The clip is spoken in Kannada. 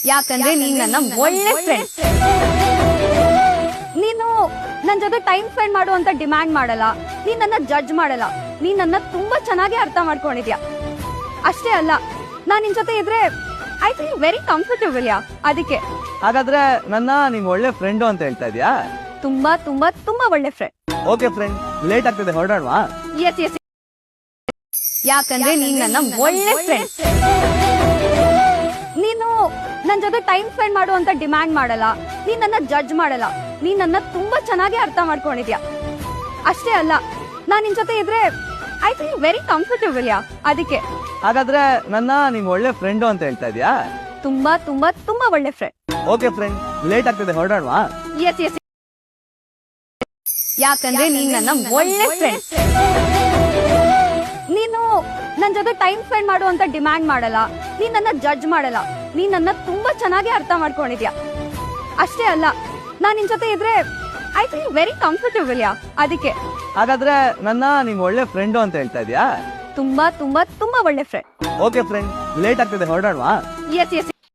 ಯಾಕಂದ್ರೆ ನೀನ್ ನನ್ನ ಒಳ್ಳೆ ಫ್ರೆಂಡ್. ನೀನು ನನ್ ಜೊತೆ ಟೈಮ್ ಸ್ಪೆಂಡ್ ಮಾಡು ಅಂತ ಡಿಮ್ಯಾಂಡ್ ಮಾಡಲ್ಲ, ನೀನ್ ನನ್ನ ಜಡ್ಜ್ ಮಾಡಲ್ಲ, ನೀನ್ ನನ್ನ ತುಂಬಾ ಚೆನ್ನಾಗಿ ಅರ್ಥ ಮಾಡ್ಕೊಂಡಿದ್ಯಾ. ಅಷ್ಟೇ ಅಲ್ಲ, ನಾನ್ ನಿನ್ ಜೊತೆ ಇದ್ರೆ ಐ ಫೀಲ್ ವೆರಿ ಕಂಫರ್ಟಬಲ್ ಯಾ. ಅದಕ್ಕೆ ಹಾಗಾದ್ರೆ ನನ್ನ ನೀನ್ ಒಳ್ಳೆ ಫ್ರೆಂಡು ಅಂತ ಹೇಳ್ತಾ ಇದೀಯಾ? ತುಂಬಾ ತುಂಬಾ ತುಂಬಾ ಒಳ್ಳೆ ಫ್ರೆಂಡ್. ಓಕೆ ಫ್ರೆಂಡ್, ಲೇಟ್ ಆಗ್ತದೆ, ಹೊರಡೋಣವಾ? S S. ಯಾಕಂದ್ರೆ ನೀನ್ ನನ್ನ ಒಳ್ಳೆ ಫ್ರೆಂಡ್. ನೀನು ನನ್ ಜೊತೆ ಟೈಮ್ ಸ್ಪೆಂಡ್ ಮಾಡು ಅಂತ ಡಿಮ್ಯಾಂಡ್ ಮಾಡಲ್ಲ, ನೀನ್ ನನ್ನ ಜಡ್ಜ್ ಮಾಡಲ್ಲ, ನೀನ್ ನನ್ನ ತುಂಬಾ ಚೆನ್ನಾಗಿ ಅರ್ಥ ಮಾಡ್ಕೊಂಡಿದ್ಯಾ. ಅಷ್ಟೇ ಅಲ್ಲ, ನಾನ್ ನಿನ್ ಜೊತೆ ಇದ್ರೆ ಐ ಫೀಲ್ ವೆರಿ ಕಂಫರ್ಟಬಲ್ ಯಾ. ಅದಕ್ಕೆ ಹಾಗಾದ್ರೆ ನನ್ನ ನೀನ್ ಒಳ್ಳೆ ಫ್ರೆಂಡು ಅಂತ ಹೇಳ್ತಾ ಇದೀಯಾ? ತುಂಬಾ ತುಂಬಾ ತುಂಬಾ ಒಳ್ಳೆ ಫ್ರೆಂಡ್. ಓಕೆ ಫ್ರೆಂಡ್, ಲೇಟ್ ಆಗ್ತದೆ, ಹೊರಡೋಣವಾ? S S. ಯಾಕಂದ್ರೆ ನೀನ್ ನನ್ನ ಒಳ್ಳೆ ಫ್ರೆಂಡ್. ನೀನು ನನ್ ಜೊತೆ ಟೈಮ್ ಸ್ಪೆಂಡ್ ಮಾಡು ಅಂತ ಡಿಮ್ಯಾಂಡ್ ಮಾಡಲ್ಲ, ನೀನ್ ನನ್ನ ಜಡ್ಜ್ ಮಾಡಲ್ಲ, ನೀನ್ ನನ್ನ ತುಂಬಾ ಚೆನ್ನಾಗಿ ಅರ್ಥ ಮಾಡ್ಕೊಂಡಿದ್ಯಾ. ಅಷ್ಟೇ ಅಲ್ಲ, ನಾನ್ ನಿನ್ ಜೊತೆ ಇದ್ರೆ ಐ ಫೀಲ್ ವೆರಿ ಕಂಫರ್ಟಬಲ್ ಯಾ. ಅದಕ್ಕೆ ಹಾಗಾದ್ರೆ ನನ್ನ ನೀನ್ ಒಳ್ಳೆ ಫ್ರೆಂಡು ಅಂತ ಹೇಳ್ತಾ ಇದೀಯಾ? ತುಂಬಾ ತುಂಬಾ ತುಂಬಾ ಒಳ್ಳೆ ಫ್ರೆಂಡ್. ಓಕೆ ಫ್ರೆಂಡ್, ಲೇಟ್ ಆಗ್ತದೆ, ಹೊರಡೋಣವಾ? S S.